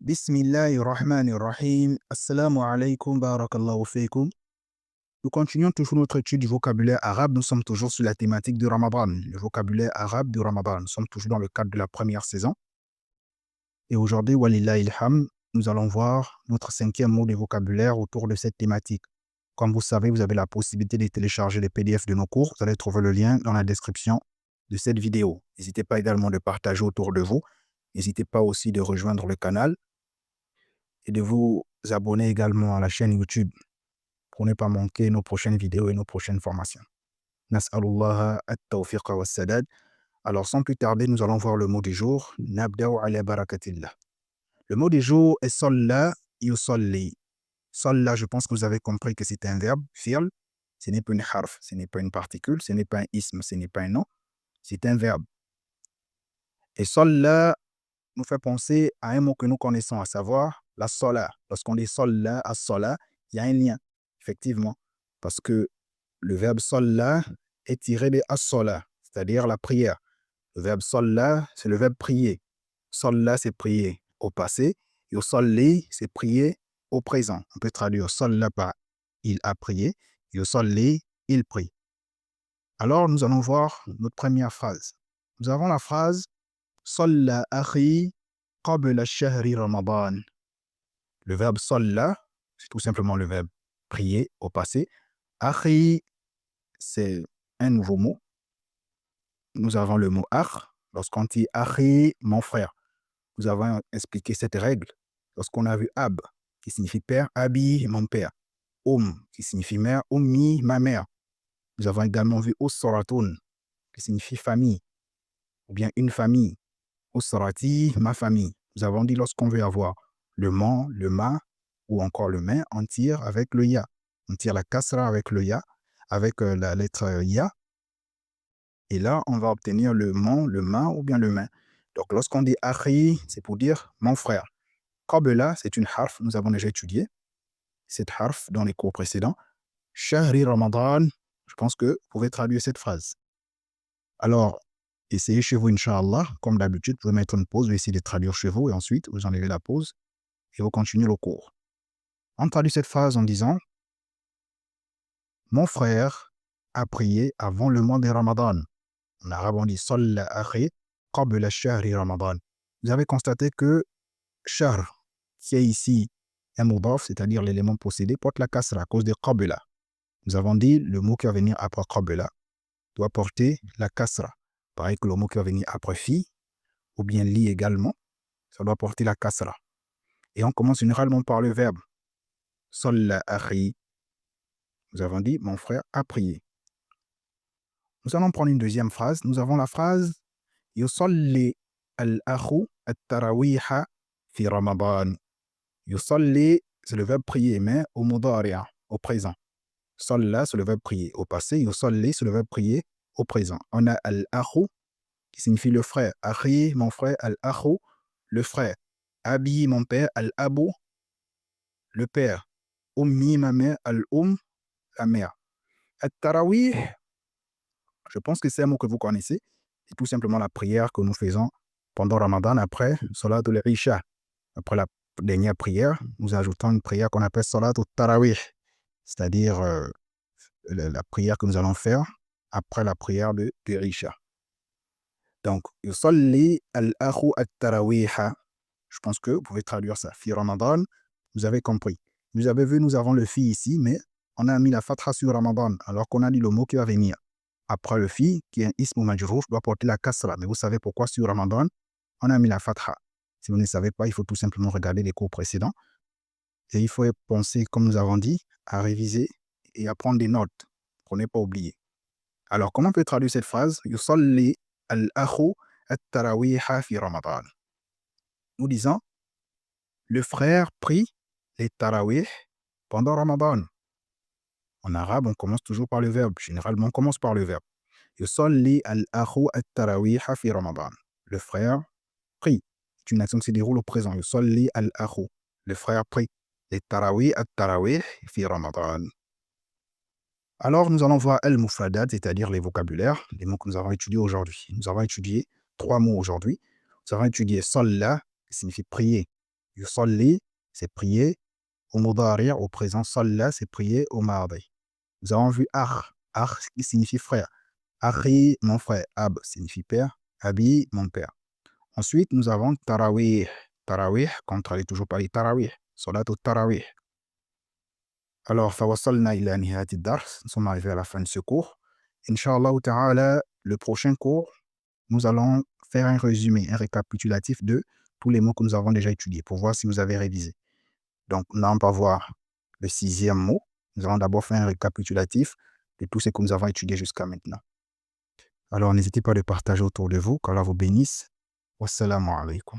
Bismillahirrahmanirrahim. Assalamu alaikum, barakallahu fikum. Nous continuons toujours notre étude du vocabulaire arabe. Nous sommes toujours sur la thématique du Ramadan. Le vocabulaire arabe du Ramadan. Nous sommes toujours dans le cadre de la première saison. Et aujourd'hui, walillahi ilham, nous allons voir notre cinquième mot de vocabulaire autour de cette thématique. Comme vous savez, vous avez la possibilité de télécharger les PDF de nos cours. Vous allez trouver le lien dans la description de cette vidéo. N'hésitez pas également de partager autour de vous. N'hésitez pas aussi de rejoindre le canal et de vous abonner également à la chaîne YouTube pour ne pas manquer nos prochaines vidéos et nos prochaines formations. Nas'alullah at-tawfiq wa sadad. Alors, sans plus tarder, nous allons voir le mot du jour. Nabda'u ala barakatillah. Le mot du jour est salla yusalli. Salla, je pense que vous avez compris que c'est un verbe, fi'l. Ce n'est pas une harf, ce n'est pas une particule, ce n'est pas un ism, ce n'est pas un nom. C'est un verbe. Et salla nous fait penser à un mot que nous connaissons, à savoir la sola. Lorsqu'on dit sola à sola, il y a un lien, effectivement, parce que le verbe sola est tiré de as-sola, c'est-à-dire la prière. Le verbe sola, c'est le verbe prier. Sola, c'est prier au passé, et yusalli, c'est prier au présent. On peut traduire sola par il a prié, et yusalli, il prie. Alors, nous allons voir notre première phrase. Nous avons la phrase Salla akhi qabla shahri Ramadan. Le verbe salla, c'est tout simplement le verbe prier au passé. Akhi, c'est un nouveau mot. Nous avons le mot akh. Lorsqu'on dit akhi, mon frère, nous avons expliqué cette règle. Lorsqu'on a vu ab, qui signifie père, abi, mon père. Qui signifie mère, ummi, ma mère. Nous avons également vu usratun, qui signifie famille, ou bien une famille. Usrati, ma famille. Nous avons dit lorsqu'on veut avoir le man, le ma ou encore le main, on tire avec le ya. On tire la kasra avec le ya, avec la lettre ya. Et là, on va obtenir le man, le ma ou bien le main. Donc, lorsqu'on dit akhi, c'est pour dire mon frère. Qabla, c'est une harf, nous avons déjà étudié cette harf dans les cours précédents. Shahri Ramadan, je pense que vous pouvez traduire cette phrase. Alors, essayez chez vous, Inch'Allah. Comme d'habitude, vous pouvez mettre une pause, vous essayez de traduire chez vous et ensuite vous enlevez la pause et vous continuez le cours. On traduit cette phrase en disant mon frère a prié avant le mois de Ramadan. En arabe, on dit Salla akhi qabla shahri Ramadan. Vous avez constaté que shahr, qui est ici un mudaf, c'est-à-dire l'élément possédé, porte la kasra à cause de qabla. Nous avons dit le mot qui va venir après qabla doit porter la kasra. Pareil que le mot qui va venir après fi, ou bien li également, ça doit porter la kasra. Et on commence généralement par le verbe Salla akhi. Nous avons dit mon frère a prié. Nous allons prendre une deuxième phrase. Nous avons la phrase Yusalli al-akhu at-tarawiha fi Ramadan. Yusalli, c'est le verbe prier, mais au mudari'a, au présent. Salla, c'est le verbe prier au passé. Yusalli, c'est le verbe prier au présent. On a al-akhu qui signifie le frère. Akhi, mon frère, al-akhu, le frère. Abi, mon père, al-abu, le père. Ummi, ma mère, la mère. At-tarawih, je pense que c'est un mot que vous connaissez. C'est tout simplement la prière que nous faisons pendant Ramadan après Salatul Isha. Après la dernière prière, nous ajoutons une prière qu'on appelle Salatul Tarawih, c'est-à-dire la prière que nous allons faire après la prière de Isha. Donc, Yusalli al-akhu at-tarawiha. Je pense que vous pouvez traduire ça. Fi Ramadan, vous avez compris. Vous avez vu, nous avons le fi ici, mais on a mis la fatha sur Ramadan, alors qu'on a dit le mot qui va venir. Après le fi, qui est un ism majrouf, doit porter la kasra. Mais vous savez pourquoi sur Ramadan, on a mis la fatha. Si vous ne savez pas, il faut tout simplement regarder les cours précédents. Et il faut penser, comme nous avons dit, à réviser et à prendre des notes pour ne pas oublier. Alors, comment on peut traduire cette phrase Yusalli al-akhu at-tarawiha fi Ramadan. Nous disons, le frère prie les tarawih pendant Ramadan. En arabe, on commence toujours par le verbe. Généralement, on commence par le verbe. Yusalli al-akhu at-tarawiha fi Ramadan. Le frère prie. C'est une action qui se déroule au présent. Yusalli al-akhu. Le frère prie les tarawih at-tarawih fi Ramadan. Alors, nous allons voir al-mufradat, c'est-à-dire les vocabulaires, les mots que nous avons étudiés aujourd'hui. Nous avons étudié 3 mots aujourd'hui. Nous avons étudié salla, qui signifie prier. Yusalli, c'est prier. Au mudari', au présent. Salla, c'est prier au mardi. Nous avons vu akh. Akh qui signifie frère. Akhi, mon frère. Ab signifie père. Abi, mon père. Ensuite, nous avons tarawih. Tarawih, qu'on traduit toujours par les tarawih. Salat au tarawih. Alors, fawasalna ila nihayati dars. Nous sommes arrivés à la fin de ce cours. Inch'Allah ta'ala, le prochain cours, nous allons faire un résumé, un récapitulatif de tous les mots que nous avons déjà étudiés pour voir si vous avez révisé. Donc, nous allons pas voir le 6e mot. Nous allons d'abord faire un récapitulatif de tout ce que nous avons étudié jusqu'à maintenant. Alors, n'hésitez pas à le partager autour de vous. Qu'Allah vous bénisse. Wassalamu alaikum.